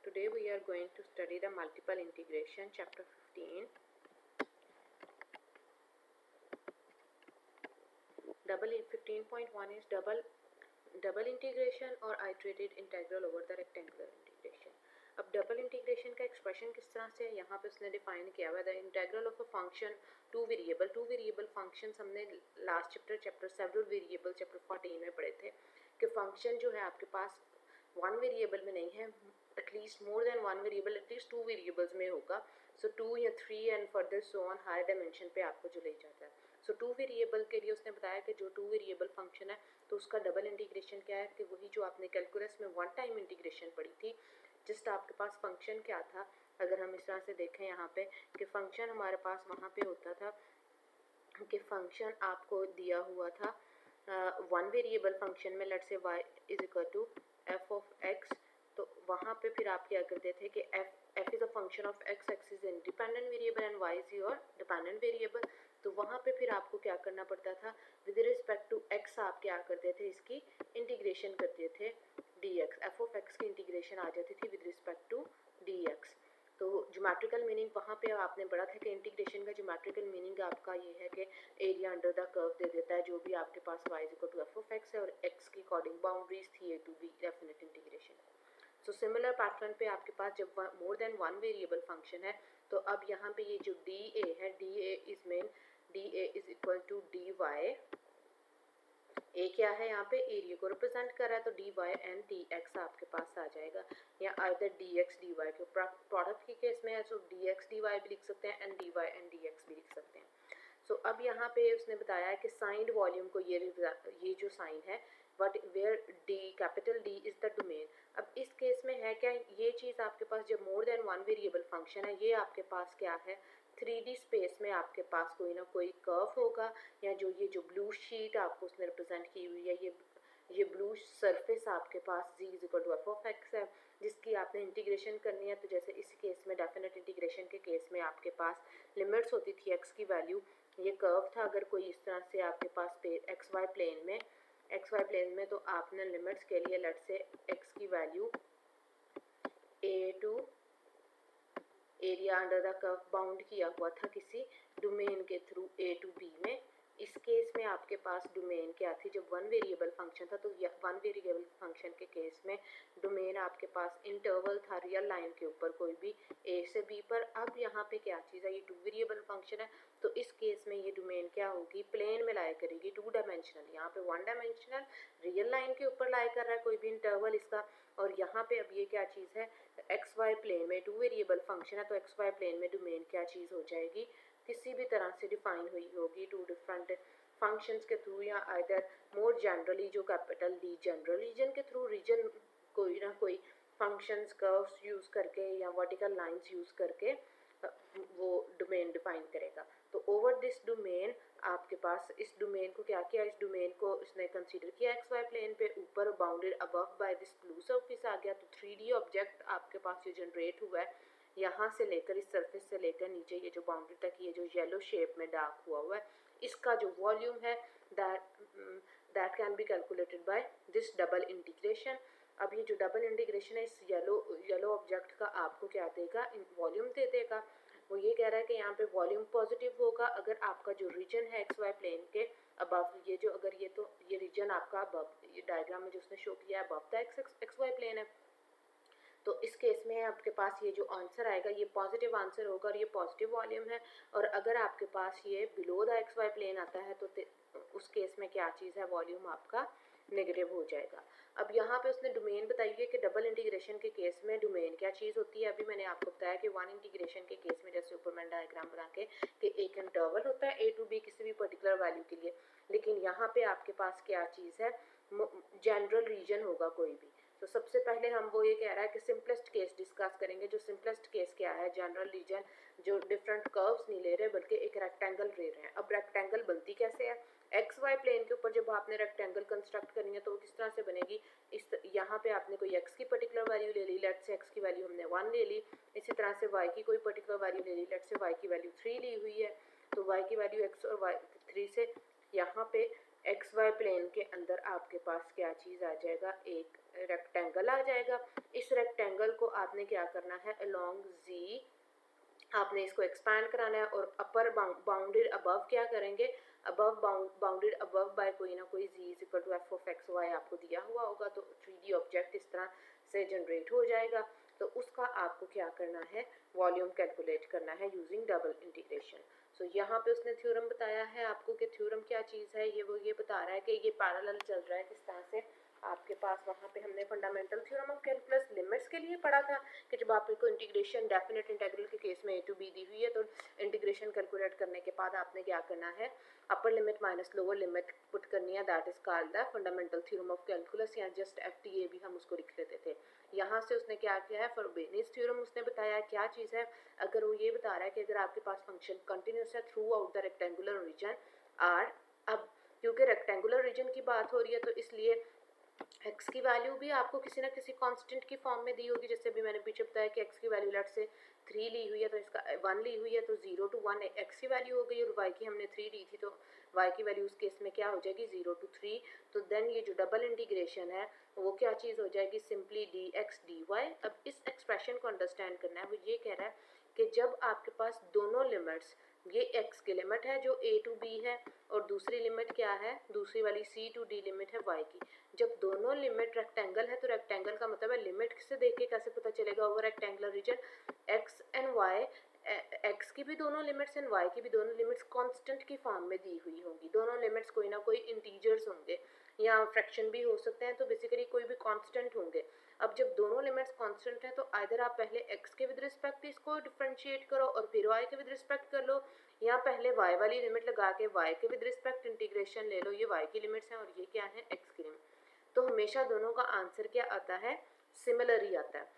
Today we are going to study the multiple integration, chapter 15. Double 15.1 is double integration or iterated integral over the rectangular integration. अब double integration का expression किस तरह से है, यहाँ पे उसने डिफाइन किया हुआ है the integral of a function two variable function हमने last chapter several variable chapter 14 में पढ़े थे कि फंक्शन जो है आपके पास वन वेरिएबल में नहीं है, at least more than one variable, at least two variables में होगा. सो 2 या 3 and further so on higher dimension पे आपको जो ले जाता है. सो 2 वेरिएबल के लिए उसने बताया कि जो 2 वेरिएबल फंक्शन है तो उसका डबल इंटीग्रेशन क्या है कि वही जो आपने कैलकुलस में वन टाइम इंटीग्रेशन पढ़ी थी. जस्ट आपके पास फंक्शन क्या था, अगर हम इस तरह से देखें यहाँ पे कि फंक्शन हमारे पास वहाँ पे होता था कि फंक्शन आपको दिया हुआ था वन वेरिएबल फंक्शन में let's say y is equal to F of x. तो वहाँ पे फिर आप क्या करते थे कि f is a function of x is independent variable and y is your dependent variable. तो वहाँ पे फिर आपको क्या करना पड़ता था, विद रिस्पेक्ट टू x आप क्या करते थे, इसकी इंटीग्रेशन करते थे dx. एफ ऑफ एक्स की इंटीग्रेशन आ जाती थी विद रिस्पेक्ट टू dx. तो ज्योमेट्रिकल मीनिंग वहाँ पे आपने पढ़ा था कि इंटीग्रेशन का ज्योमेट्रिकल मीनिंग आपका ये है कि एरिया अंडर द कर्व दे देता है जो भी आपके पास y is equal to F of x है और x की अकॉर्डिंग बाउंड्रीज थी a to b definite integration. So similar pattern पे आपके पास जब more than one variable function है तो अब यहाँ पे ये जो dA है, dA is mean dA is equal to dy. ए क्या है यहाँ पे, एरिया को रिप्रेजेंट कर रहा है तो dy एंड dx आपके पास आ जाएगा, या आइदर dx dy के प्रोडक्ट के केस में है तो dx dy भी लिख सकते हैं एंड dy एंड dx भी लिख सकते हैं. सो अब यहाँ पे उसने बताया है कि साइंड वॉल्यूम को ये जो साइन है what where d capital D is the domain. अब इस केस में है क्या, ये चीज़ आपके पास जब more than one variable function है ये आपके पास क्या है 3D स्पेस में आपके पास कोई ना कोई कर्व होगा, या ये जो ब्लू शीट आपको उसने रिप्रेजेंट की हुई है ये ब्लू सरफेस आपके पास z is equal to F of x है जिसकी आपने इंटीग्रेशन करनी है. तो जैसे इस केस में डेफिनेट इंटीग्रेशन के केस में आपके पास लिमिट्स होती थी x की वैल्यू, ये कर्व था अगर कोई इस तरह से आपके पास एक्स वाई प्लेन में तो आपने लिमिट्स के लिए लेट से x की value a to area under the curve bound किया हुआ था किसी डोमेन के थ्रू a टू b में. इस केस में आपके पास डोमेन क्या थी, जब वन वेरिएबल फंक्शन था तो वन वेरिएबल फंक्शन के केस में डोमेन आपके पास इंटरवल था रियल लाइन के ऊपर कोई भी a से b पर. अब यहाँ पे क्या चीज़ है, ये टू वेरिएबल फंक्शन है तो इस केस में ये डोमेन क्या होगी, प्लेन में लाया करेगी, टू डायमेंशनल. यहाँ पे वन डायमेंशनल रियल लाइन के ऊपर लाया कर रहा है कोई भी इंटरवल इसका, और यहाँ पे अब ये क्या चीज़ है एक्स वाई प्लेन में टू वेरिएबल फंक्शन है तो एक्स वाई प्लेन में डोमेन क्या चीज़ हो जाएगी, किसी भी तरह से डिफाइन हुई होगी टू डिफरेंट फंक्शंस के थ्रू, या आइदर मोर जनरली जो कैपिटल डी जनरल रीजन के थ्रू, रीजन कोई ना कोई फंक्शंस कर्व्स यूज़ करके या वर्टिकल लाइंस यूज़ करके वो डोमेन डिफाइन करेगा. तो ओवर दिस डोमेन आपके पास इस डोमेन को क्या किया, इस डोमेन को इसने कंसीडर किया एक्स वाई प्लेन पे ऊपर bounded above by this blue surface आ गया. तो 3D ऑब्जेक्ट आपके पास जो जनरेट हुआ है यहाँ से लेकर इस सरफेस से लेकर नीचे ये जो बाउंड्री तक ये जो येलो शेप में डार्क हुआ है इसका जो वॉल्यूम है that can be calculated by this double integration. अब ये जो डबल इंटीग्रेशन है इस येलो ऑब्जेक्ट का आपको क्या देगा, वॉल्यूम दे देगा. वो ये कह रहा है कि यहाँ पे वॉल्यूम पॉजिटिव होगा अगर आपका जो रीजन है एक्स वाई प्लेन के अबव, ये जो अगर ये रीजन आपका अबव, ये डायग्राम में जो उसने शो किया है above the X Y plane है. तो इस केस में आपके पास ये जो आंसर आएगा ये पॉजिटिव आंसर होगा और ये पॉजिटिव वॉल्यूम है. और अगर आपके पास ये below the X Y plane आता है तो उस केस में क्या चीज़ है, वॉल्यूम आपका नेगेटिव हो जाएगा. अब यहाँ पे उसने डोमेन बताई है कि डबल इंटीग्रेशन के केस में डोमेन क्या चीज़ होती है. अभी मैंने आपको बताया कि वन इंटीग्रेशन के केस में जैसे ऊपर मैंने डायग्राम बना के कि एक इंटरवल होता है ए टू बी किसी भी पर्टिकुलर वैल्यू के लिए, लेकिन यहाँ पे आपके पास क्या चीज़ है, जनरल रीजन होगा कोई भी. तो सबसे पहले हम वो ये कह रहा है कि सिंपलेस्ट केस डिस्कस करेंगे. जो सिंपलेस्ट केस क्या है, जनरल रीजन जो डिफरेंट कर्व्स नहीं ले रहे बल्कि एक रेक्टेंगल ले रहे हैं. अब रेक्टेंगल बनती कैसे है, एक्स वाई प्लेन के ऊपर जब आपने रेक्टेंगल कंस्ट्रक्ट करनी है तो वो किस तरह से बनेगी, इस यहाँ पे आपने कोई एक्स की पर्टिकुलर वैल्यू ले ली, लेट से एक्स की वैल्यू हमने 1 ले ली, इसी तरह से वाई की कोई पर्टिकुलर वैल्यू ले ली, लेट से वाई की वैल्यू 3 ली हुई है. तो वाई की वैल्यू एक्स और वाई 3 से यहाँ पे एक्स वाई प्लेन के अंदर आपके पास क्या चीज़ आ जाएगा, एक रेक्टेंगल आ जाएगा। इस रेक्टेंगल को आपने क्या करना है, अलोंग जी आपने इसको एक्सपैंड कराना है और अपर बाउंडेड अबव क्या करेंगे, अबव बाउंडेड अबव बाय कोई ना कोई z is equal to F of x Y आपको दिया हुआ होगा, तो 3D ऑब्जेक्ट इस तरह से जनरेट हो जाएगा। तो उसका आपको क्या करना है, वॉल्यूम कैलकुलेट करना है यूजिंग डबल इंटीग्रेशन। सो यहाँ पे उसने थ्योरम बताया है आपको कि थ्योरम क्या चीज़ है, वो ये बता रहा है कि ये पैरेलल चल रहा है किस तरह से। आपके पास वहाँ पे हमने fundamental theorem of calculus limits के लिए पढ़ा था कि जब आपको इंटीग्रेशन डेफिनेट इंटीग्रल के केस में a to b दी हुई है तो इंटीग्रेशन कैलकुलेट करने के बाद आपने क्या करना है, अपर limit minus lower limit put करनी है, that is called the fundamental theorem of calculus, या जस्ट FTA भी हम उसको लिख लेते थे। यहाँ से उसने क्या किया है, फॉरबेनिस थ्योरम उसने बताया क्या चीज़ है। अगर वो ये बता रहा है कि अगर आपके पास फंक्शन कंटिन्यूस है throughout the rectangular region R, अब क्योंकि रेक्टेंगुलर रीजन की बात हो रही है तो इसलिए x की वैल्यू भी आपको किसी ना किसी कांस्टेंट की फॉर्म में दी होगी। जैसे अभी मैंने पीछे बताया कि x की वैल्यू लेट से 3 ली हुई है तो इसका 1 ली हुई है, तो 0 to 1 x की वैल्यू हो गई और y की हमने 3 ली थी, तो y की वैल्यू उस केस में क्या हो जाएगी, 0 to 3। तो देन ये जो डबल इंटीग्रेशन है वो क्या चीज़ हो जाएगी, सिंपली dx dy। अब इस एक्सप्रेशन को अंडरस्टैंड करना है, वो ये कह रहा है कि जब आपके पास दोनों लिमिट्स, ये x की लिमिट है जो a to b है और दूसरी लिमिट क्या है, दूसरी वाली c to d लिमिट है y की, जब दोनों लिमिट रेक्टेंगल है तो रेक्टेंगल का मतलब है लिमिट से देख के कैसे पता चलेगा over rectangular region, X and Y, X की भी दोनों लिमिट्स एंड वाई की भी दोनों लिमिट्स कांस्टेंट की फॉर्म में दी हुई होंगी। दोनों लिमिट्स कोई ना कोई इंटीजर्स होंगे या फ्रैक्शन भी हो सकते हैं, तो बेसिकली कोई भी कांस्टेंट होंगे। अब जब दोनों लिमिट्स कांस्टेंट हैं तो आइदर आप पहले x के विद रिस्पेक्ट इसको डिफरेंशिएट करो और फिर y के विद रिस्पेक्ट कर लो, या पहले y वाली लिमिट लगा के y के विद रिस्पेक्ट इंटीग्रेशन ले लो, ये y की लिमिट्स हैं और ये क्या है, x की लिमिट। तो हमेशा दोनों का आंसर क्या आता है, सिमिलर ही आता है।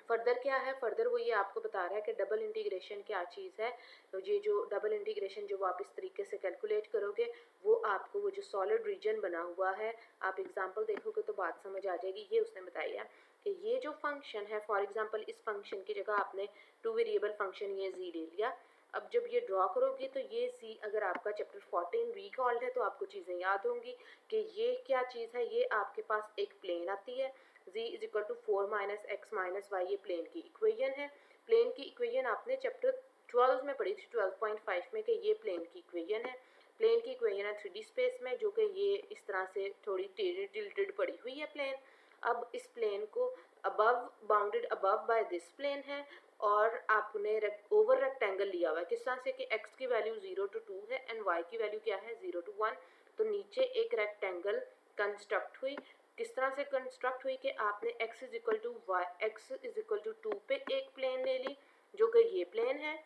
फर्दर क्या है, फर्दर वो ये आपको बता रहा है कि डबल इंटीग्रेशन क्या चीज़ है। तो ये जो डबल इंटीग्रेशन जो आप इस तरीके से कैलकुलेट करोगे वो आपको वो जो सॉलिड रीजन बना हुआ है, आप एग्जांपल देखोगे तो बात समझ आ जाएगी। ये उसने बताया कि ये जो फंक्शन है, फॉर एग्जांपल इस फंक्शन की जगह आपने 2 वेरिएबल फंक्शन ये z ले लिया। अब जब ये ड्रॉ करोगे तो ये z, अगर आपका चैप्टर 14 रिकॉल्ड है तो आपको चीज़ें याद होंगी कि ये क्या चीज़ है, ये आपके पास एक प्लेन आती है z is equal to 4 minus X minus Y, ये प्लेन की इक्वेशन है। प्लेन की इक्वेशन आपने चैप्टर 12 में पढ़ी थी 12.5 में कि ये प्लेन की इक्वेशन है। प्लेन की इक्वेशन है 3D स्पेस में, जो कि ये इस तरह से थोड़ी टेढ़ी टिल्टेड पड़ी हुई है प्लेन। अब इस प्लेन को above bounded above by this plane है और आपने ओवर रेक्टेंगल लिया हुआ है किस तरह से कि x की वैल्यू 0 to 2 है एंड y की वैल्यू क्या है 0 to 1। तो नीचे एक रेक्टेंगल कंस्ट्रक्ट हुई, किस तरह से कंस्ट्रक्ट हुई कि आपने x is equal to Y, x is equal to 2 पे एक प्लेन ले ली जो कि ये प्लेन है,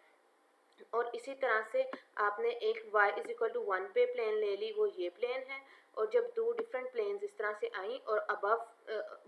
और इसी तरह से आपने एक y इज इक्वल टू 1 पे प्लेन ले ली, वो ये प्लेन है। और जब दो डिफरेंट प्लेन्स इस तरह से आई और अबव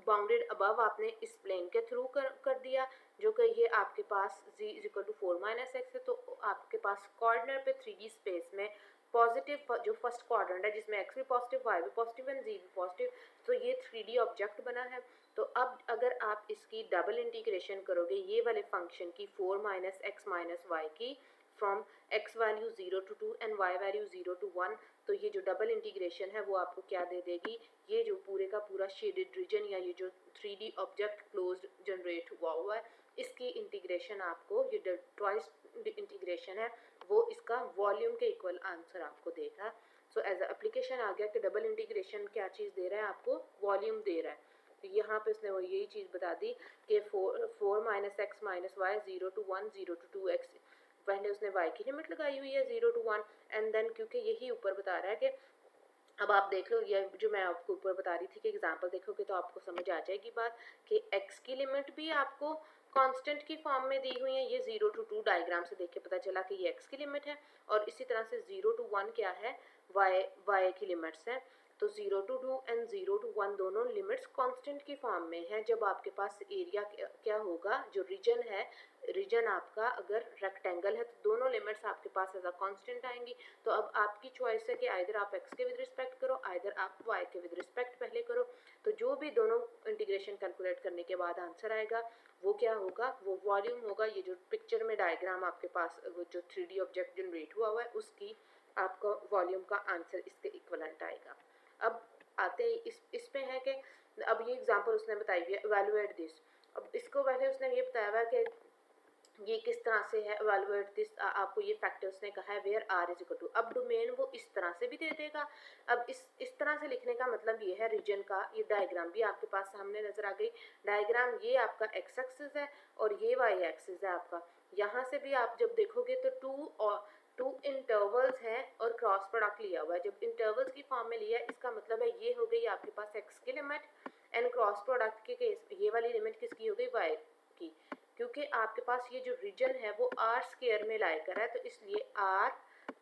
बाउंडेड अबव आपने इस प्लेन के थ्रू कर दिया, जो कि ये आपके पास z is equal to 4 minus X है, तो आपके पास कॉर्डिनेट पे 3D स्पेस में पॉजिटिव जो फर्स्ट क्वाड्रेंट है जिसमें x भी पॉजिटिव y भी पॉजिटिव एंड z भी पॉजिटिव, तो ये 3D ऑब्जेक्ट बना है। तो अब अगर आप इसकी डबल इंटीग्रेशन करोगे ये वाले फंक्शन की 4 माइनस एक्स माइनस वाई की from x value 0 to 2 and y value 0 to 1, तो ये जो डबल इंटीग्रेशन है वो आपको क्या दे देगी, ये जो पूरे का पूरा शेडेड रीजन या ये जो 3D ऑब्जेक्ट क्लोज्ड जनरेट हुआ है इसकी इंटीग्रेशन आपको, ये ट्वाइस इंटीग्रेशन है वो इसका वॉल्यूम के इक्वल आंसर आपको देगा। सो एज एप्लीकेशन आ गया कि डबल इंटीग्रेशन क्या चीज़ दे रहा है, आपको वॉल्यूम दे रहा है। तो यहाँ पे उसने वो यही चीज़ बता दी कि 4 minus X minus Y 0 to 1 0 to 2x, पहले उसने y की लिमिट लगाई हुई है 0 to 1 एंड देन क्योंकि यही ऊपर बता रहा है कि अब आप देख लो, ये जो मैं आपको ऊपर बता रही थी कि एग्जांपल देखोगे तो आपको समझ आ जाएगी बात कि x की लिमिट भी आपको कांस्टेंट की फॉर्म में दी हुई है। ये 0 to 2 डायग्राम से देख के पता चला कि ये x की लिमिट है, और इसी तरह से 0 to 1 क्या है, y की लिमिट्स हैं। तो 0 to 2 एंड 0 to 1 दोनों लिमिट्स कांस्टेंट की फॉर्म में है। जब आपके पास एरिया क्या होगा, जो रीजन है, रीजन आपका अगर रेक्टेंगल है तो दोनों लिमिट्स आपके पास एज अ कांस्टेंट आएंगी। तो अब आपकी चॉइस है कि आइदर आप x के विद रिस्पेक्ट करो, आइदर आप y के विद रिस्पेक्ट पहले करो। तो जो भी दोनों इंटीग्रेशन कैलकुलेट करने के बाद आंसर आएगा वो क्या होगा, वो वॉल्यूम होगा। ये जो पिक्चर में डायग्राम आपके पास वो जो 3D ऑब्जेक्ट जनरेट हुआ है उसकी आपका वॉल्यूम का आंसर इसके इक्वलेंट आएगा। अब आते ही इस पे है कि अब ये एग्जांपल उसने बताई हुई है इवैल्यूएट दिस। अब इसको पहले उसने ये बताया हुआ कि ये किस तरह से है इवैल्यूएट दिस, आपको ये फैक्टर्स ने कहा है where R is equal to, अब डोमेन वो इस तरह से भी दे देगा। अब इस तरह से लिखने का मतलब ये है रीजन का, ये डायग्राम भी आपके पास सामने नजर आ गई। डायग्राम ये आपका एक्स एक्सिस है और ये वाई एक्सिस है आपका। यहाँ से भी आप जब देखोगे तो टू इंटरवल्स है और क्रॉस प्रोडक्ट लिया हुआ है। जब इंटरवल्स की फॉर्म में लिया है इसका मतलब है ये हो गई आपके पास एक्स की लिमिट एंड क्रॉस प्रोडक्ट के केस ये वाली लिमिट किसकी हो गई वाई की, क्योंकि आपके पास ये जो रीजन है वो आर स्क्वायर में लाई कर है, तो इसलिए आर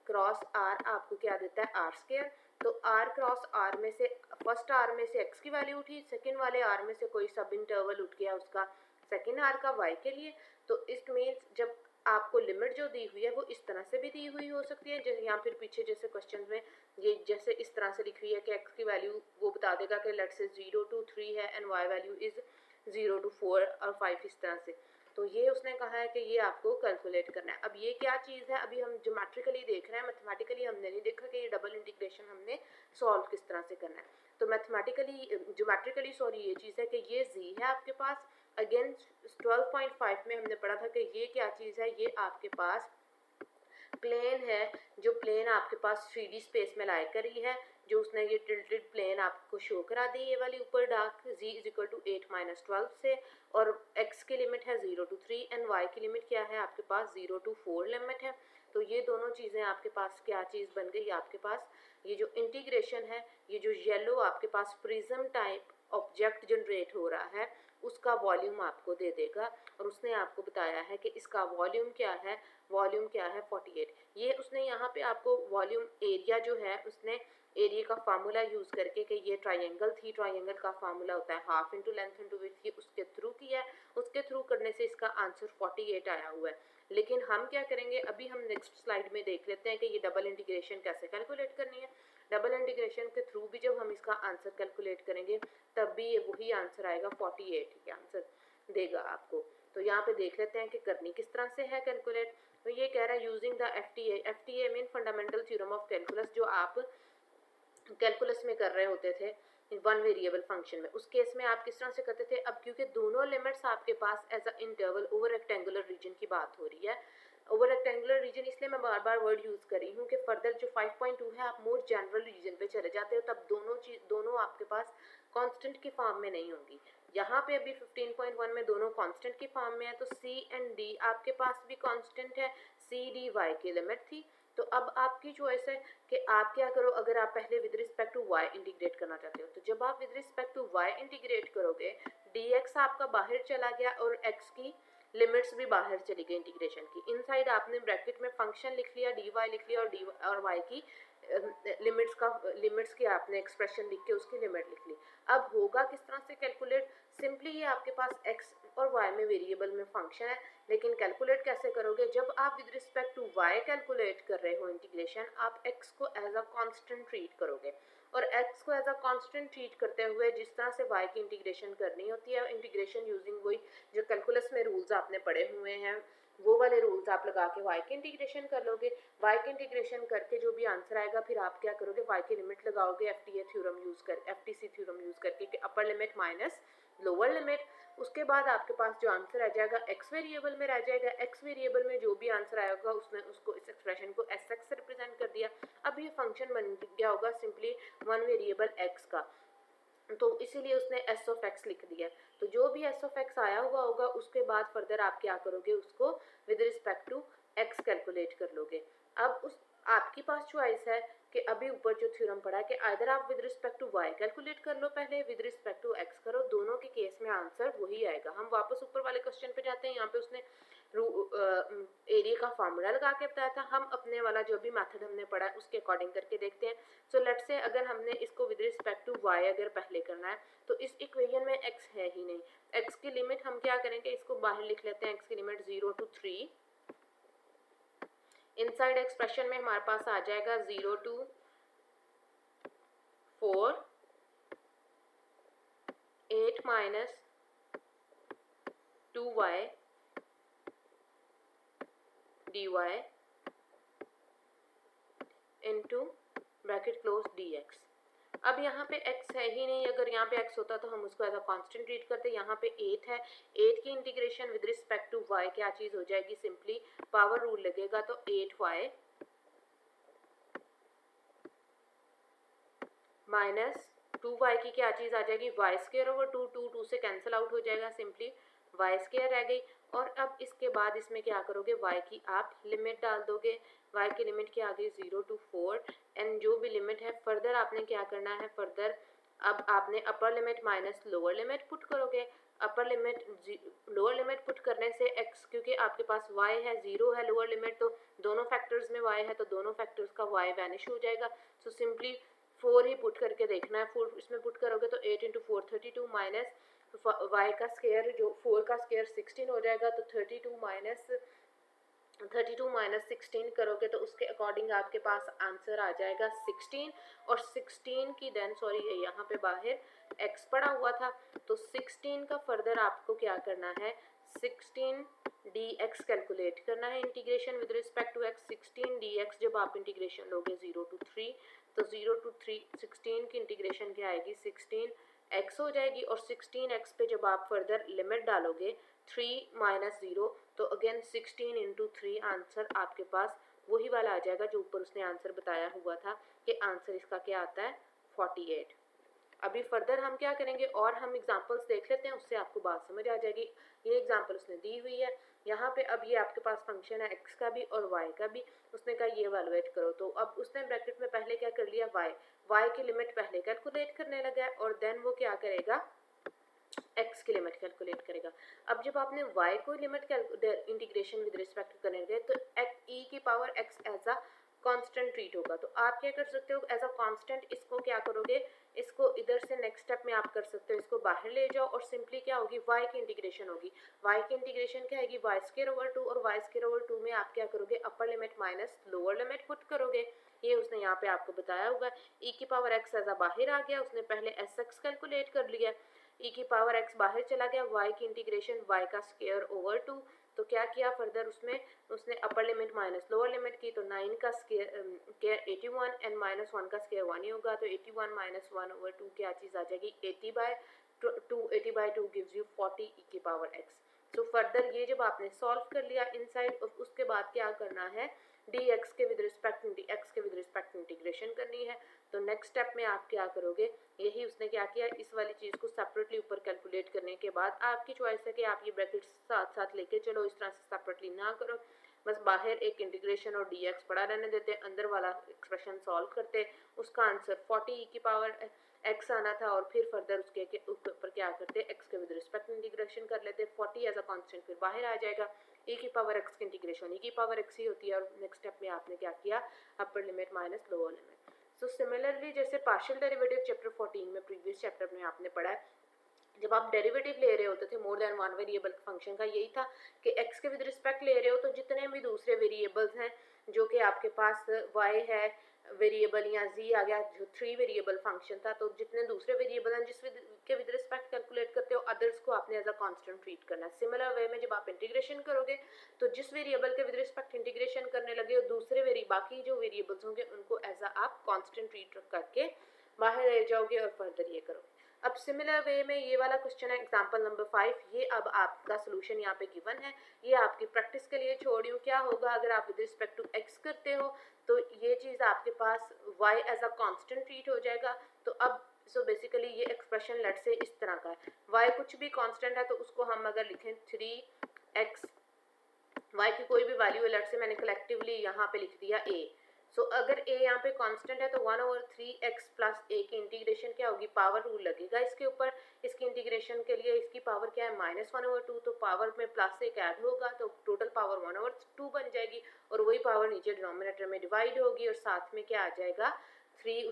क्रॉस आर आपको क्या देता है आर स्क्वायर। तो आर क्रॉस आर में से फर्स्ट आर में से एक्स की वैल्यू उठी, सेकंड वाले आर में से कोई सब इंटरवल उठ गया उसका सेकंड आर का वाई के लिए। तो इट मीन्स जब आपको लिमिट जो दी हुई है वो इस तरह से भी दी हुई हो सकती है, जैसे या फिर पीछे जैसे क्वेश्चन में ये जैसे इस तरह से लिखी हुई है कि एक्स की वैल्यू वो बता देगा कि लेट्स से 0 to 3 है and Y value is 0 to 4 और 5 इस तरह से। तो ये उसने कहा है कि ये आपको कैलकुलेट करना है। अब ये क्या चीज़ है, अभी हम ज्योमेट्रिकली देख रहे हैं, मैथमेटिकली हमने नहीं देखा कि ये डबल इंटीग्रेशन हमने सॉल्व किस तरह से करना है। तो मैथमेटिकली ज्योमेट्रिकली सॉरी ये चीज़ है कि ये जी है आपके पास। अगेन 12.5 में हमने पढ़ा था कि ये क्या चीज़ है, ये आपके पास प्लेन है, जो प्लेन आपके पास 3D स्पेस में लाई करी है, जो उसने ये टिल्टेड प्लेन आपको शो करा दी ये वाली ऊपर dark z is equal to 8 minus 12 से, और x की लिमिट है 0 to 3 एंड y की लिमिट क्या है आपके पास 0 to 4 लिमिट है। तो ये दोनों चीज़ें आपके पास क्या चीज़ बन गई, आपके पास ये जो इंटीग्रेशन है, ये जो येलो आपके पास प्रिज्म टाइप ऑब्जेक्ट जनरेट हो रहा है उसका वॉल्यूम आपको दे देगा। और उसने आपको बताया है कि इसका वॉल्यूम क्या है, वॉल्यूम क्या है 48। ये उसने यहाँ पे आपको वॉल्यूम एरिया जो है उसने एरिया का फार्मूला यूज़ करके कि ये ट्राइंगल थी, ट्राइंगल का फार्मूला होता है half into length into width, ये उसके थ्रू किया है, उसके थ्रू करने से इसका आंसर 48 आया हुआ है। लेकिन हम क्या करेंगे, अभी हम नेक्स्ट स्लाइड में देख लेते हैं कि ये डबल इंटीग्रेशन कैसे कैलकुलेट करनी है। डबल इंटीग्रेशन के थ्रू भी जब हम इसका आंसर कैलकुलेट करेंगे तब भी ये वही आंसर आएगा 48 ही आंसर देगा आपको। तो यहाँ पे देख लेते हैं कि करनी किस तरह से है कैलकुलेट। तो ये कह रहा है using the FTA mean fundamental theorem of calculus, जो आप कैलकुलस में कर रहे होते थे वन वेरिएबल फंक्शन में, उस केस में आप किस तरह से करते थे। अब क्योंकि दोनों लिमिट्स आपके पास as a interval over rectangular region की बात हो रही है, ओवर रेक्टेंगुलर रीजन इसलिए मैं बार बार वर्ड यूज़ कर रही हूँ कि फर्दर जो 5.2 है आप मोर जनरल रीजन पे चले जाते हो, तब दोनों आपके पास कांस्टेंट की फॉर्म में नहीं होंगी। यहाँ पे अभी 15.1 में दोनों कांस्टेंट की फॉर्म में है, तो सी एंड डी आपके पास भी कांस्टेंट है, सी डी वाई की लिमिट थी। तो अब आपकी चॉइस है कि आप क्या करो, अगर आप पहले with respect to Y integrate करना चाहते हो, तो जब आप with respect to Y integrate करोगे dx आपका बाहर चला गया और x की लिमिट्स भी बाहर चली गई इंटीग्रेशन की। इनसाइड आपने ब्रैकेट में फंक्शन लिख लिया, dy लिख लिया और y की लिमिट्स की आपने एक्सप्रेशन लिख के उसकी लिमिट लिख ली। अब होगा किस तरह से कैलकुलेट, सिंपली ये आपके पास x और y में वेरिएबल में फंक्शन है, लेकिन कैलकुलेट कैसे करोगे, जब आप with respect to y calculate कर रहे हो इंटीग्रेशन, आप x को एज अ कांस्टेंट ट्रीट करोगे, और x को एज अ कांस्टेंट ट्रीट करते हुए जिस तरह से y की इंटीग्रेशन करनी होती है, इंटीग्रेशन यूजिंग वही जो कैलकुलस में रूल्स आपने पढ़े हुए हैं वो वाले रूल्स आप लगा के y की इंटीग्रेशन कर लोगे। y की इंटीग्रेशन करके जो भी आंसर आएगा फिर आप क्या करोगे, y की लिमिट लगाओगे एफटीसी थ्योरम यूज करके कि अपर लिमिट माइनस लोअर लिमिट। उसके बाद आपके पास जो आंसर आ जाएगा x वेरिएबल में रह जाएगा, x वेरिएबल में जो भी आंसर आएगा उसने उसको इस एक्सप्रेशन को sx से रिप्रेजेंट कर दिया। अब ये फंक्शन बन गया होगा सिंपली वन वेरिएबल x का, तो इसीलिए उसने s ऑफ x लिख दिया। तो जो भी s ऑफ x आया हुआ होगा उसके बाद फर्दर आप क्या करोगे, उसको with respect to x calculate कर लोगे। अब उस आपके पास चॉइस है कि अभी ऊपर जो थ्योरम पढ़ा है कि आइदर आप with respect to y calculate कर लो पहले, विद रिस्पेक्ट टू x करो, दोनों के केस में आंसर वही आएगा। हम वापस ऊपर वाले क्वेश्चन पे जाते हैं, यहाँ पे उसने एरिया का फार्मूला लगा के बताया था, हम अपने वाला जो भी मेथड हमने पढ़ा है उसके अकॉर्डिंग करके देखते हैं। सो लेट्स से अगर हमने इसको विद रिस्पेक्ट टू y अगर पहले करना है तो इस इक्वेशन में x है ही नहीं, x की लिमिट हम क्या करेंगे, इसको बाहर लिख लेते हैं, x की लिमिट 0 to 3, इनसाइड एक्सप्रेशन में हमारे पास आ जाएगा 0 to 4, 8 minus 2y dy into bracket close dx। अब यहाँ पे x है ही नहीं, अगर यहाँ पे x होता तो हम उसको एज अ कांस्टेंट ट्रीट करते। यहाँ पे 8 है, 8 की integration with respect to y क्या चीज़ हो जाएगी, सिंपली पावर रूल लगेगा तो 8y माइनस 2y की क्या चीज़ आ जाएगी, वाई स्क्वायर ओवर 2, 2 से कैंसिल आउट हो जाएगा, सिंपली वाई स्क्वायर रह गई। और अब इसके बाद इसमें क्या करोगे, y की आप लिमिट डाल दोगे। y की लिमिट क्या आ गई 0 to 4 एंड जो भी लिमिट है फर्दर आपने क्या करना है, फर्दर अब आपने upper limit minus lower limit put करोगे। Upper limit lower limit put करने से x, क्योंकि आपके पास y है 0 है लोअर लिमिट, तो दोनों फैक्टर्स में y है तो दोनों फैक्टर्स का y वैनिश हो जाएगा। सो सिंपली 4 ही पुट करके देखना है, 4 इसमें पुट करोगे तो 8 इंटू 4 32 माइनस y का स्क्वायर जो 4 का स्क्वायर 16 हो जाएगा, तो 32 माइनस 16 करोगे तो उसके अकॉर्डिंग आपके पास आंसर आ जाएगा 16। और 16 की देन सॉरी यहाँ पे बाहर x पड़ा हुआ था, तो 16 का फर्दर आपको क्या करना है, 16 dx कैलकुलेट करना है, integration with respect to x। 16 dx जब आप इंटीग्रेशन लोगे 0 to 3, तो 0 to 3 16 की इंटीग्रेशन क्या आएगी, 16x हो जाएगी। और 16x पे जब आप फर्दर लिमिट डालोगे 3 माइनस 0, तो अगेन 16 इंटू 3 आंसर आपके पास वही वाला आ जाएगा जो ऊपर उसने आंसर बताया हुआ था कि आंसर इसका क्या आता है 48। अभी फर्दर हम क्या करेंगे, और हम एग्जांपल्स देख लेते हैं, उससे आपको बात समझ आ जाएगी। ये एग्जांपल उसने दी हुई है यहाँ पे। अब ये आपके पास फंक्शन है x का भी और y का भी, उसने कहा ये इवैल्यूएट करो। तो अब उसने ब्रैकेट में पहले क्या कर लिया, y की लिमिट पहले कैलकुलेट करने लगा है और देन वो क्या करेगा, x की लिमिट कैलकुलेट करेगा। अब जब आपने y को लिमिट इंटीग्रेशन विद रिस्पेक्ट करने लगे तो e की power x as a constant treat होगा। तो आप क्या कर सकते हो, एज अ कांस्टेंट इसको क्या करोगे, इसको इधर से नेक्स्ट स्टेप में आप कर सकते हो, इसको बाहर ले जाओ और सिंपली क्या होगी, y की इंटीग्रेशन होगी। y की इंटीग्रेशन क्या आएगी, वाई स्क्वायर ओवर 2, और वाई स्क्वायर ओवर 2 में आप क्या करोगे, upper limit minus lower limit put करोगे। ये उसने यहाँ पे आपको बताया होगा। e की पावर x एज अ बाहर आ गया, उसने पहले sx कैलकुलेट कर लिया, e की पावर x बाहर चला गया, y की इंटीग्रेशन y का स्क्वायर ओवर 2। तो क्या किया फर्दर उसमें, उसने अपर लिमिट माइनस लोअर लिमिट की, तो 9 का स्क्वायर 81 एंड माइनस 1 का स्क्वायर 1 ही होगा, तो 81 माइनस 1 ओवर 2 क्या चीज़ आ जाएगी 80/2। 80/2 गिव्स यू 40 e की पावर x। सो फर्दर ये जब आपने सॉल्व कर लिया इनसाइड, उसके बाद क्या करना है, dx के विद रिस्पेक्ट इंटीग्रेशन करनी है। तो नेक्स्ट स्टेप में आप क्या करोगे, यही उसने क्या किया, इस वाली चीज़ को सेपरेटली ऊपर कैलकुलेट करने के बाद आपकी चॉइस है कि आप ये ब्रैकेट्स साथ साथ लेके चलो, इस तरह से सेपरेटली ना करो, बस बाहर एक इंटीग्रेशन और dx पड़ा रहने देते, अंदर वाला एक्सप्रेशन सॉल्व करते, उसका आंसर 40 e की पावर x आना था, और फिर फर्दर उसके ऊपर क्या करते, x के विद रिस्पेक्ट इंटीग्रेशन कर लेते, 40 एज अ कांस्टेंट फिर बाहर आ जाएगा, e की पावर x की इंटीग्रेशन e की पावर x ही होती है। और नेक्स्ट स्टेप में आपने क्या किया, अपर limit minus lower limit. So similarly जैसे पार्शियल डेरिवेटिव चैप्टर 14 में प्रीवियस चैप्टर में आपने पढ़ा है, जब आप डेरिवेटिव ले रहे होते थे मोर देन वन वेरिएबल फंक्शन का, यही था कि x के विद रिस्पेक्ट ले रहे हो तो जितने भी दूसरे वेरिएबल्स हैं जो कि आपके पास y है वेरिएबल या z आ गया जो 3 वेरिएबल फंक्शन था, तो जितने दूसरे वेरिएबल हैं के विद रिस्पेक्ट कैलकुलेट करते हो अदर्स को आपने एज अ कांस्टेंट ट्रीट करना है। सिमिलर वे में जब आप इंटीग्रेशन करोगे तो जिस वेरिएबल के विद रिस्पेक्ट इंटीग्रेशन करने लगे हो दूसरे बाकी जो वेरिएबल्स होंगे उनको एज अ आप कांस्टेंट ट्रीट करके बाहर ले जाओगे और फर्दर ये करोगे। अब सिमिलर वे में ये वाला क्वेश्चन है एग्जांपल नंबर 5, ये अब आपका सोल्यूशन यहाँ पे गिवन है, ये आपकी प्रैक्टिस के लिए छोड़ रही हूँ। क्या होगा अगर आप विद रिस्पेक्ट टू x करते हो तो ये चीज़ आपके पास y as a constant treat हो जाएगा। तो अब सो बेसिकली ये एक्सप्रेशन लेट से इस तरह का है, y कुछ भी कांस्टेंट है तो उसको हम अगर लिखें 3x, y की कोई भी वैल्यू है, लेट से मैंने कलेक्टिवली यहाँ पे लिख दिया a। सो अगर a यहाँ पे कांस्टेंट है तो 1/3x प्लस a की इंटीग्रेशन क्या होगी, पावर रूल लगेगा इसके ऊपर, इसकी इंटीग्रेशन के लिए इसकी पावर क्या है -1/2, तो पावर में प्लस एक ऐड होगा तो टोटल पावर 1/2 बन जाएगी, और वही पावर नीचे डिनोमिनेटर में डिवाइड होगी और साथ में क्या आ जाएगा 3,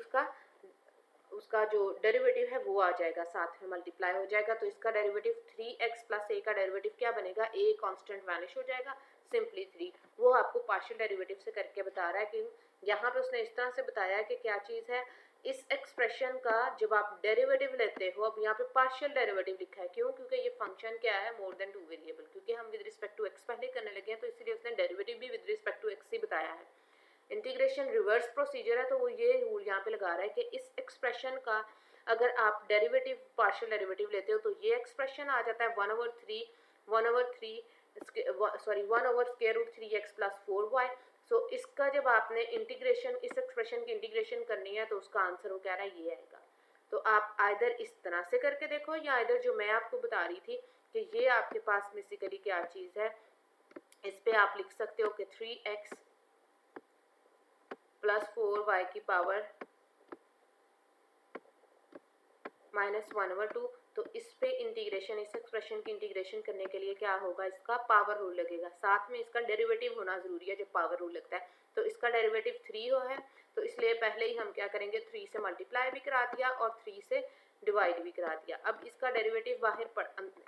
उसका जो डेरिवेटिव है वो आ जाएगा, साथ में मल्टीप्लाई हो जाएगा। तो इसका डेरिवेटिव 3x प्लस a का डेरिवेटिव क्या बनेगा, a कांस्टेंट वैनिश हो जाएगा, सिंपली 3। वो आपको पार्शियल डेरिवेटिव से करके बता रहा है कि यहाँ पे उसने इस तरह से बताया कि क्या चीज़ है, इस एक्सप्रेशन का जब आप डेरिवेटिव लेते हो, अब यहाँ पे पार्शियल डेरिवेटिव लिखा है, क्यों, क्योंकि ये फंक्शन क्या है मोर देन 2 वेरिएबल, क्योंकि हम विद रिस्पेक्ट टू x पहले करने लगे हैं तो इसलिए उसने डेरिवेटिव भी विद रिस्पेक्ट टू x ही बताया है। इंटीग्रेशन रिवर्स प्रोसीजर है, तो वो ये रूल यहाँ पे लगा रहा है कि इस एक्सप्रेशन का अगर आप डेरिवेटिव पार्शियल डेरिवेटिव लेते हो तो ये एक्सप्रेशन आ जाता है 1/3 1/3 प्लस 4y। सो इसका जब आपने इंटीग्रेशन इस एक्सप्रेशन की इंटीग्रेशन करनी है तो उसका आंसर वो कह रहा है ये आएगा। तो आप आइदर इस तरह से करके देखो या आइदर जो मैं आपको बता रही थी कि ये आपके पास बेसिकली क्या चीज़ है, इस पे आप लिख सकते हो कि 3x प्लस 4y की पावर -1/2। तो इस पे इंटीग्रेशन, इस एक्सप्रेशन की इंटीग्रेशन करने के लिए क्या होगा, इसका पावर रूल लगेगा, साथ में इसका डेरिवेटिव होना जरूरी है जब पावर रूल लगता है। तो इसका डेरिवेटिव 3 है, तो इसलिए पहले ही हम क्या करेंगे, 3 से मल्टीप्लाई भी करा दिया और 3 से डिवाइड भी करा दिया। अब इसका डेरिवेटिव बाहर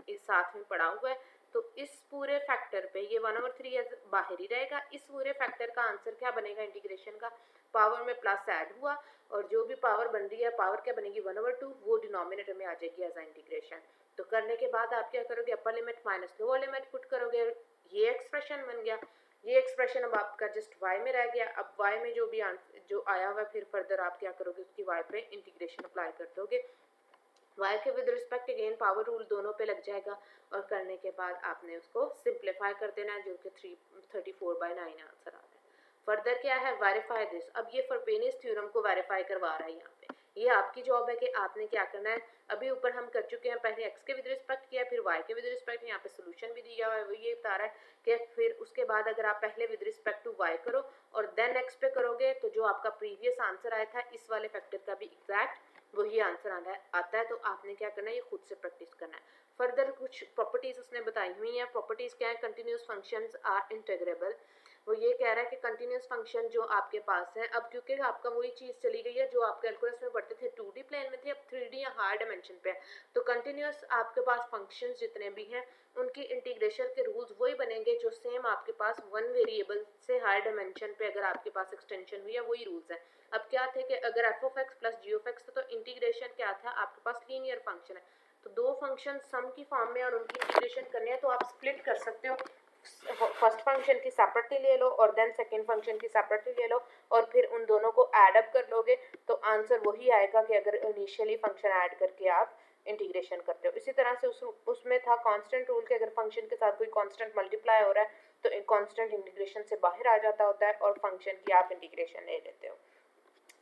इस साथ में पड़ा हुआ है, तो इस पूरे फैक्टर पे ये 1/3 बाहर ही रहेगा। इस पूरे फैक्टर का आंसर क्या बनेगा इंटीग्रेशन का, पावर में प्लस ऐड हुआ और जो भी पावर बन रही है, पावर क्या बनेगी 1/2, वो डिनोमिनेटर में आ जाएगी एज इंटीग्रेशन। तो करने के बाद आप क्या करोगे, upper limit minus lower limit put करोगे, ये एक्सप्रेशन बन गया। ये एक्सप्रेशन अब आपका जस्ट y में रह गया। अब y में जो भी जो आया हुआ, फिर फर्दर आप क्या करोगे, उसकी y पे इंटीग्रेशन अप्लाई कर दोगे। y के with respect again power rule दोनों पे लग जाएगा और करने के बाद आपने उसको सिंप्लीफाई कर देना है, जो कि 34/9 आंसर आता है। फर्दर क्या है, वेरीफाई दिस। अब ये फरबेनियस थ्योरम को वेरीफाई करवा रहा है यहाँ पे। ये आपकी जॉब है कि आपने क्या करना है। अभी ऊपर हम कर चुके हैं, पहले x के विद रिस्पेक्ट किया, फिर y के विद रिस्पेक्ट, यहाँ पे सोल्यूशन भी दिया हुआ है, वो ये बता रहा है कि फिर उसके बाद अगर आप पहले विद रिस्पेक्ट टू y करो और देन x पे करोगे तो जो आपका प्रीवियस आंसर आया था इस वाले फैक्टर का भी एग्जैक्ट वही आंसर आता है। तो आपने क्या करना है, ये खुद से प्रैक्टिस करना है। फर्दर कुछ प्रॉपर्टीज उसने बताई हुई हैं। प्रॉपर्टीज क्या है, कंटिन्यूस फंक्शंस आर इंटीग्रेबल। वो ये कह रहा है कि कंटिन्यूस फंक्शन जो आपके पास है, अब क्योंकि आपका वही चीज़ चली गई है जो आप कैलकुलस में पढ़ते थे 2D प्लेन में थे, अब 3D या हायर डायमेंशन पे है। तो कंटिन्यूस आपके पास फंक्शंस जितने भी हैं उनकी इंटीग्रेशन के रूल्स वही बनेंगे जो सेम आपके पास वन वेरिएबल से हायर डायमेंशन पे अगर आपके पास एक्सटेंशन हुई है, वही रूल्स हैं। अब क्या थे कि अगर f(x) प्लस g(x) था तो इंटीग्रेशन क्या था, आपके पास लीनियर फंक्शन है, तो दो फंक्शन सम की फॉर्म में और उनकी इंटीग्रेशन करनी है तो आप स्प्लिट कर सकते हो। फर्स्ट फंक्शन की सेपरेटली ले लो और देन सेकंड फंक्शन की सेपरेटली ले लो और फिर उन दोनों को ऐड अप कर लोगे तो आंसर वही आएगा कि अगर इनिशियली फंक्शन ऐड करके आप इंटीग्रेशन करते हो। इसी तरह से उसमें था कांस्टेंट रूल कि अगर फंक्शन के साथ कोई कांस्टेंट मल्टीप्लाई हो रहा है तो कांस्टेंट इंटीग्रेशन से बाहर आ जाता होता है और फंक्शन की आप इंटीग्रेशन ले लेते हो।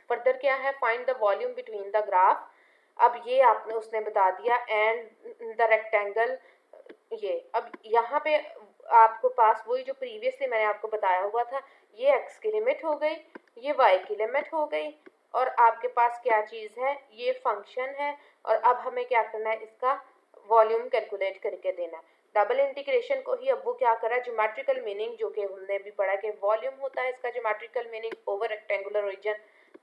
फर्दर क्या है, find the volume between the graph. अब ये आपने उसने बता दिया एंड द रेक्टेंगल। ये अब यहाँ पे आपको पास वही जो प्रीवियसली मैंने आपको बताया हुआ था, ये x की लिमिट हो गई, ये y की लिमिट हो गई और आपके पास क्या चीज़ है, ये फंक्शन है। और अब हमें क्या करना है, इसका वॉल्यूम कैलकुलेट करके देना है। डबल इंटीग्रेशन को ही अब वो क्या कर रहा है, ज्योमेट्रिकल मीनिंग जो कि हमने भी पढ़ा कि वॉल्यूम होता है इसका geometrical meaning over rectangular reason.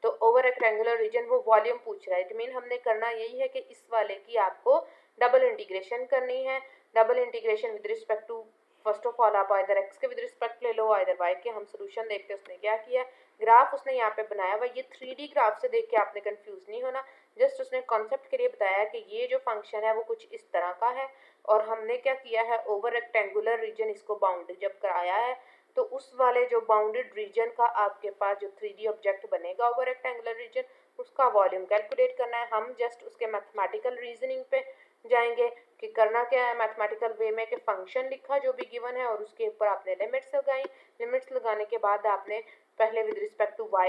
तो ओवर रेक्टेंगुलर रीजन वो वॉल्यूम पूछ रहा है। इट मीन हमने करना यही है कि इस वाले की आपको डबल इंटीग्रेशन करनी है। Double integration with respect to, first of all आप आइदर x के विद रिस्पेक्ट ले लो, आइदर y के। हम सोल्यूशन देखते हैं उसने क्या किया, ग्राफ उसने यहाँ पे बनाया हुआ। ये 3D ग्राफ से देख के आपने कंफ्यूज नहीं होना, जस्ट उसने कॉन्सेप्ट के लिए बताया कि ये जो फंक्शन है वो कुछ इस तरह का है और हमने क्या किया है, ओवर रेक्टेंगुलर रीजन इसको बाउंड जब कराया है तो उस वाले जो बाउंडेड रीजन का आपके पास जो 3D ऑब्जेक्ट बनेगा ओवर रेक्टेंगुलर रीजन, उसका वॉल्यूम कैलकुलेट करना है। हम जस्ट उसके मैथमेटिकल रीजनिंग पे जाएंगे कि करना क्या है, मैथमेटिकल वे में कि फंक्शन लिखा जो भी गिवन है और उसके ऊपर आपने लिमिट्स लगाई। लिमिट्स लगाने के बाद आपने पहले with respect to y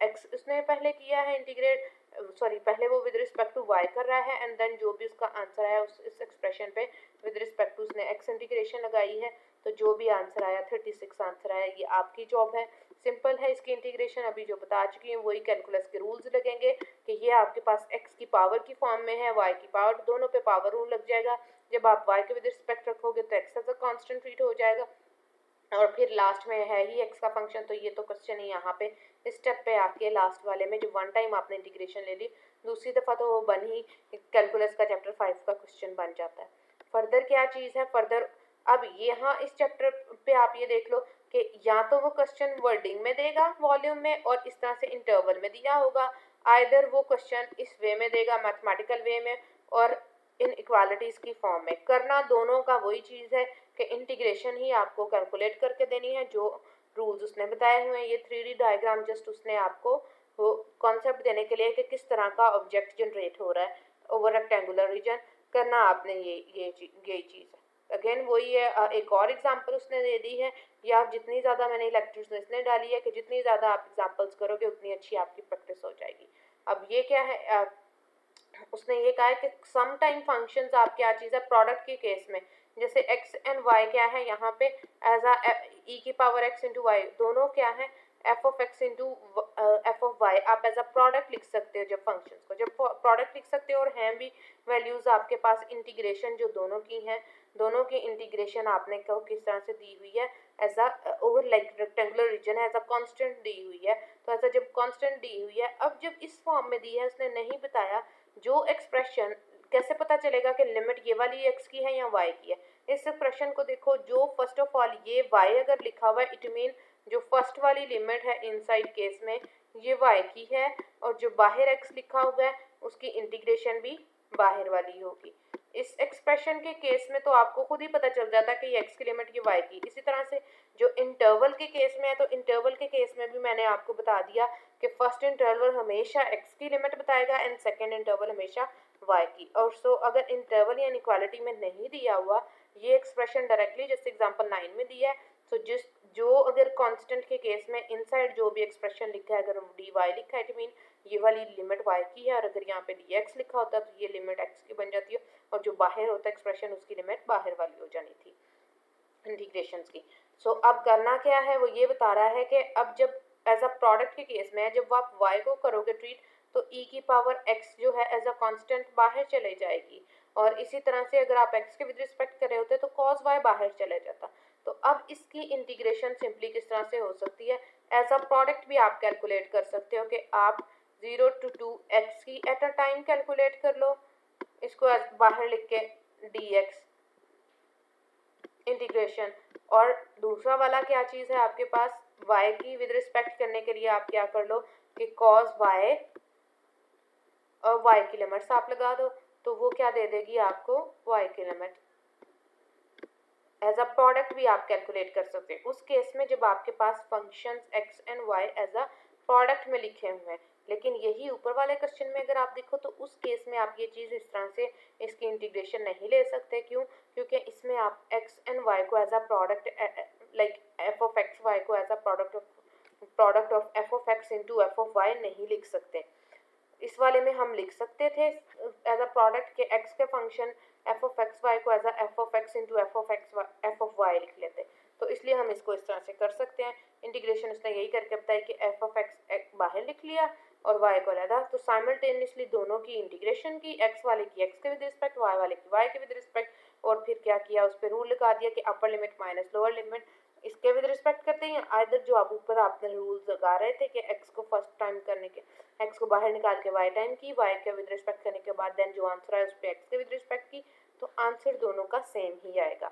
x उसने पहले किया है इंटीग्रेट, पहले वो विद रिस्पेक्ट टू y कर रहा है एंड देन जो भी उसका आंसर है इस एक्सप्रेशन पे विद रिस्पेक्ट टू उसने x इंटीग्रेशन लगाई है। तो जो भी आंसर आया 36 आंसर आया, ये आपकी जॉब है। सिंपल है इसकी इंटीग्रेशन, अभी जो बता चुकी हैं वही कैलकुलस के रूल्स लगेंगे कि ये आपके पास x की पावर की फॉर्म में है, y की पावर, दोनों पे पावर रूल लग जाएगा। जब आप y के विद रिस्पेक्ट रखोगे तो x as a constant treat हो जाएगा और फिर लास्ट में है ही x का फंक्शन। तो ये तो क्वेश्चन है यहाँ पे इस स्टेप पे आके लास्ट वाले में जो वन टाइम आपने इंटीग्रेशन ले ली, दूसरी दफ़ा तो वो बन ही कैलकुलस का चैप्टर 5 का क्वेश्चन बन जाता है। फर्दर क्या चीज़ है, फर्दर अब यहाँ इस चैप्टर पे आप ये देख लो कि या तो वो क्वेश्चन वर्डिंग में देगा वॉल्यूम में और इस तरह से इंटरवल में दिया होगा, आइदर वो क्वेश्चन इस वे में देगा मैथमेटिकल वे में और इन इक्वालिटीज़ की फॉर्म में। करना दोनों का वही चीज़ है कि इंटीग्रेशन ही आपको कैलकुलेट करके देनी है, जो रूल्स उसने बताए हुए हैं। ये 3D डायग्राम जस्ट उसने आपको वो कॉन्सेप्ट देने के लिए कि किस तरह का ऑब्जेक्ट जनरेट हो रहा है ओवर रेक्टेंगुलर रीजन, करना आपने ये चीज़ है। अगेन वही है, एक और एग्जांपल उसने दे दी है। या आप जितनी ज़्यादा मैंने लेक्चर्स में इसने डाली है कि जितनी ज़्यादा आप एग्जांपल्स करोगे उतनी अच्छी आपकी प्रैक्टिस हो जाएगी। अब ये क्या है, उसने ये कहा है कि सम टाइम फंक्शंस आप क्या चीज़ है प्रोडक्ट के केस में, जैसे x एंड y क्या है यहाँ पे एज अ e की पावर x इंटू वाई, दोनों क्या है f of x into f of y, आप एज अ प्रोडक्ट लिख सकते हो जब फंक्शंस को, जब प्रोडक्ट लिख सकते हो और हैं भी वैल्यूज आपके पास, इंटीग्रेशन जो दोनों की हैं, दोनों की इंटीग्रेशन आपने को किस तरह से दी हुई है as a over like rectangular region as a constant दी हुई है। तो ऐसा जब कांस्टेंट दी हुई है, अब जब इस फॉर्म में दी है उसने नहीं बताया जो एक्सप्रेशन, कैसे पता चलेगा कि लिमिट ये वाली x की है या y की है। इस एक्सप्रेशन को देखो, जो फर्स्ट ऑफ ऑल ये y अगर लिखा हुआ है इट मीन जो फर्स्ट वाली लिमिट है इनसाइड केस में ये y की है, और जो बाहर x लिखा हुआ है उसकी इंटीग्रेशन भी बाहर वाली होगी। इस एक्सप्रेशन के केस में तो आपको खुद ही पता चल जाता है कि ये x की लिमिट ये y की। इसी तरह से जो इंटरवल के केस में है, तो इंटरवल के केस में भी मैंने आपको बता दिया कि फर्स्ट इंटरवल हमेशा x की लिमिट बताएगा एंड सेकंड इंटरवल हमेशा y की। और सो अगर इंटरवल या इनइक्वालिटी में नहीं दिया हुआ ये एक्सप्रेशन डायरेक्टली जैसे एग्जांपल 9 में दिया है, तो जो अगर कांस्टेंट के केस में इनसाइड जो भी एक्सप्रेशन लिखा है, अगर dy लिखा है इट मीन ये वाली लिमिट y की है, और अगर यहाँ पे dx लिखा होता तो ये लिमिट x की बन जाती है, और जो बाहर होता है एक्सप्रेशन उसकी लिमिट बाहर वाली हो जानी थी इंटीग्रेशन की। सो अब करना क्या है, वो ये बता रहा है कि अब जब एज अ प्रोडक्ट के केस में जब आप y को करोगे ट्रीट, तो e की पावर x जो है एज अ कांस्टेंट बाहर चले जाएगी, और इसी तरह से अगर आप x के विद रिस्पेक्ट कर रहे होते तो cos y बाहर चले जाता। तो अब इसकी इंटीग्रेशन सिंपली किस तरह से हो सकती है, एज अ प्रोडक्ट भी आप कैलकुलेट कर सकते हो कि आप 0 to 2x की एट अ टाइम कैलकुलेट कर लो, इसको बाहर लिख के dx इंटीग्रेशन। और दूसरा वाला क्या चीज़ है आपके पास, y की विद रिस्पेक्ट करने के लिए आप क्या कर लो कि cos y और y की लिमिट्स आप लगा दो, तो वो क्या दे देगी आपको y की लिमिट। एज अ प्रोडक्ट भी आप कैलकुलेट कर सकते हैं उस केस में जब आपके पास functions x and y as a product में लिखे हुए हैं। लेकिन यही ऊपर वाले क्वेश्चन में अगर आप देखो तो उस केस में आप ये चीज़ इस तरह से इसकी इंटीग्रेशन नहीं ले सकते। क्यों? क्योंकि इसमें आप x एंड y को as a product like f of x y को as a product of f of x into f of y नहीं लिख सकते। इस वाले में हम लिख सकते थे एज अ प्रोडक्ट के x के function f of x y को as a f of x into f of y लिख लेते, तो इसलिए हम इसको इस तरह से कर सकते हैं। इंटीग्रेशन उसने यही करके बताया कि f ऑफ एक्स बाहर लिख लिया और y को अलग, तो साइमल्टेनियसली दोनों की इंटीग्रेशन की, x वाले की x के विद रिस्पेक्ट, y वाले की y के विद रिस्पेक्ट, और फिर क्या किया उस पर रूल लगा दिया कि अपर लिमिट माइनस लोअर लिमिट इसके विद रिस्पेक्ट करते हैं। आइदर जो आप ऊपर आपने रूल्स लगा रहे थे कि x को फर्स्ट टाइम करने के x को बाहर निकाल के y टाइम की, y के विद रिस्पेक्ट करने के बाद देन जो आंसर है उस पर x के विद रिस्पेक्ट की, तो आंसर दोनों का सेम ही आएगा।